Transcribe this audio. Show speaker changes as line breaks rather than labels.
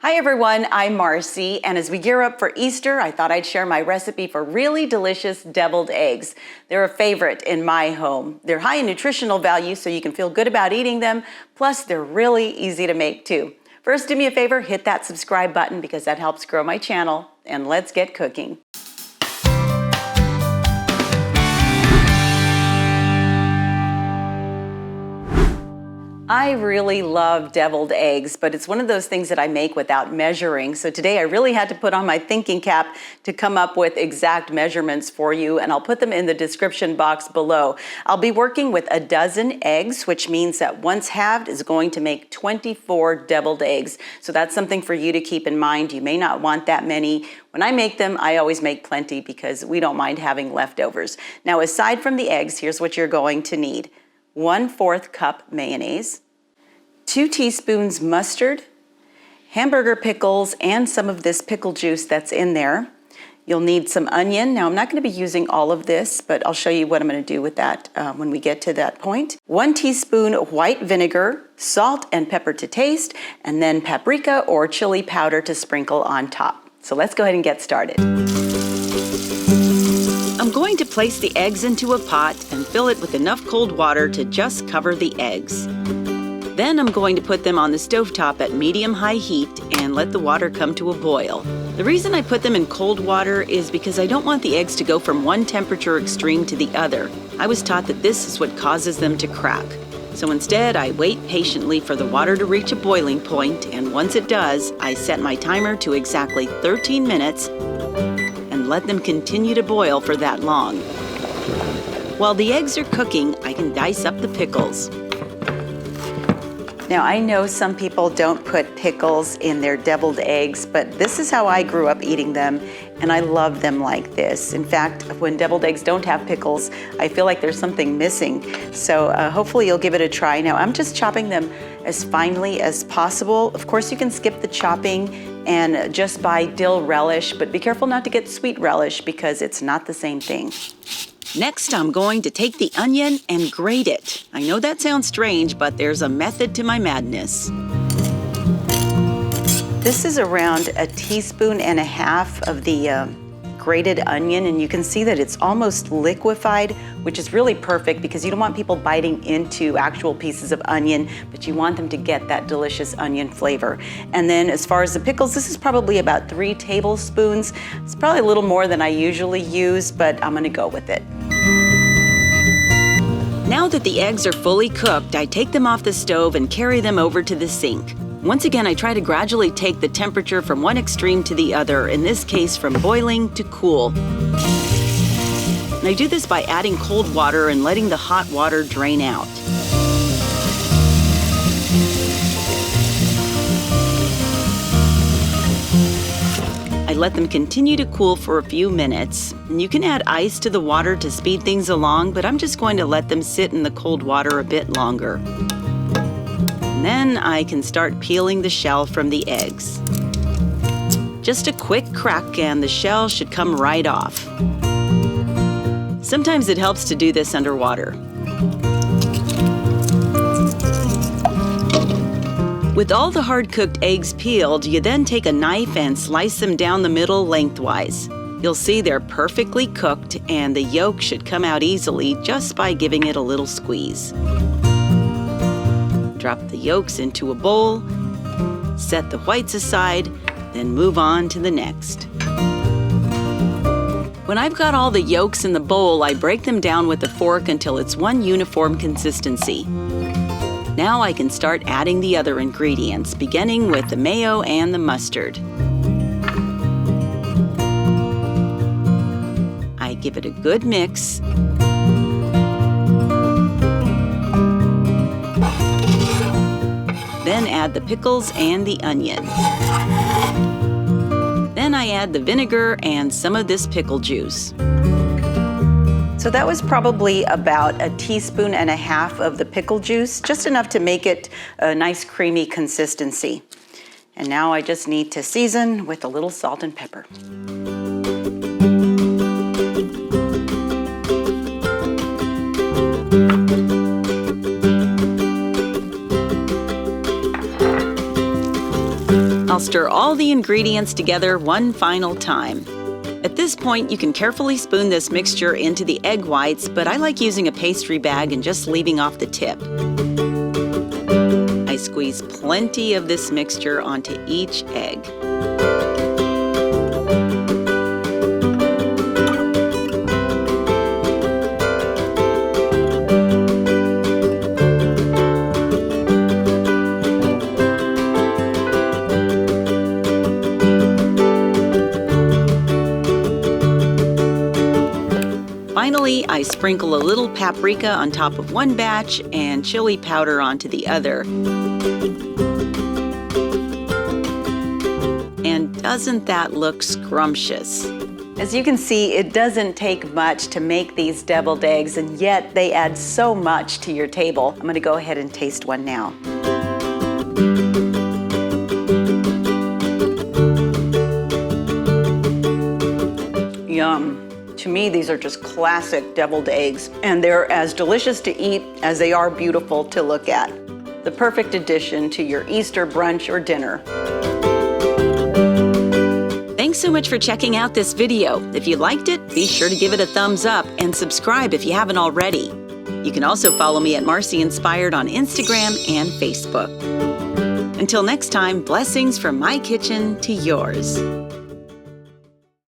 Hi everyone, I'm Marcy, and as we gear up for Easter, I thought I'd share my recipe for really delicious deviled eggs. They're a favorite in my home. They're high in nutritional value, so you can feel good about eating them, plus they're really easy to make too. First, do me a favor, hit that subscribe button because that helps grow my channel, and let's get cooking. I really love deviled eggs, but it's one of those things that I make without measuring. So today I really had to put on my thinking cap to come up with exact measurements for you, and I'll put them in the description box below. I'll be working with a dozen eggs, which means that once halved is going to make 24 deviled eggs. So that's something for you to keep in mind. You may not want that many. When I make them, I always make plenty because we don't mind having leftovers. Now, aside from the eggs, here's what you're going to need. 1/4 cup mayonnaise, 2 teaspoons mustard, hamburger pickles, and some of this pickle juice that's in there. You'll need some onion. Now, I'm not going to be using all of this, but I'll show you what I'm going to do with that when we get to that point. 1 teaspoon white vinegar, salt and pepper to taste, and then paprika or chili powder to sprinkle on top. So let's go ahead and get started. I'm going to place the eggs into a pot and fill it with enough cold water to just cover the eggs. Then I'm going to put them on the stovetop at medium-high heat and let the water come to a boil. The reason I put them in cold water is because I don't want the eggs to go from one temperature extreme to the other. I was taught that this is what causes them to crack. So instead, I wait patiently for the water to reach a boiling point, and once it does, I set my timer to exactly 13 minutes and let them continue to boil for that long. While the eggs are cooking, I can dice up the pickles. Now, I know some people don't put pickles in their deviled eggs, but this is how I grew up eating them, and I love them like this. In fact, when deviled eggs don't have pickles, I feel like there's something missing. So hopefully you'll give it a try. Now, I'm just chopping them as finely as possible. Of course, you can skip the chopping and just buy dill relish, but be careful not to get sweet relish because it's not the same thing. Next, I'm going to take the onion and grate it. I know that sounds strange, but there's a method to my madness. This is around 1.5 teaspoons of the grated onion, and you can see that it's almost liquefied, which is really perfect because you don't want people biting into actual pieces of onion, but you want them to get that delicious onion flavor. And then as far as the pickles, this is probably about 3 tablespoons. It's probably a little more than I usually use, but I'm gonna go with it. Now that the eggs are fully cooked, I take them off the stove and carry them over to the sink. Once again, I try to gradually take the temperature from one extreme to the other, in this case from boiling to cool. And I do this by adding cold water and letting the hot water drain out. I let them continue to cool for a few minutes. And you can add ice to the water to speed things along, but I'm just going to let them sit in the cold water a bit longer. And then I can start peeling the shell from the eggs. Just a quick crack and the shell should come right off. Sometimes it helps to do this underwater. With all the hard-cooked eggs peeled, you then take a knife and slice them down the middle lengthwise. You'll see they're perfectly cooked and the yolk should come out easily just by giving it a little squeeze. Drop the yolks into a bowl, set the whites aside, then move on to the next. When I've got all the yolks in the bowl, I break them down with a fork until it's one uniform consistency. Now I can start adding the other ingredients, beginning with the mayo and the mustard. I give it a good mix. Then add the pickles and the onion. Then I add the vinegar and some of this pickle juice. So that was probably about 1.5 teaspoons of the pickle juice, just enough to make it a nice creamy consistency. And now I just need to season with a little salt and pepper. I'll stir all the ingredients together one final time. At this point, you can carefully spoon this mixture into the egg whites, but I like using a pastry bag and just leaving off the tip. I squeeze plenty of this mixture onto each egg. Finally, I sprinkle a little paprika on top of one batch and chili powder onto the other. And doesn't that look scrumptious? As you can see, it doesn't take much to make these deviled eggs, and yet they add so much to your table. I'm going to go ahead and taste one now. Yum. To me, these are just classic deviled eggs, and they're as delicious to eat as they are beautiful to look at. The perfect addition to your Easter brunch or dinner. Thanks so much for checking out this video. If you liked it, be sure to give it a thumbs up and subscribe if you haven't already. You can also follow me at Marcy Inspired on Instagram and Facebook. Until next time, blessings from my kitchen to yours.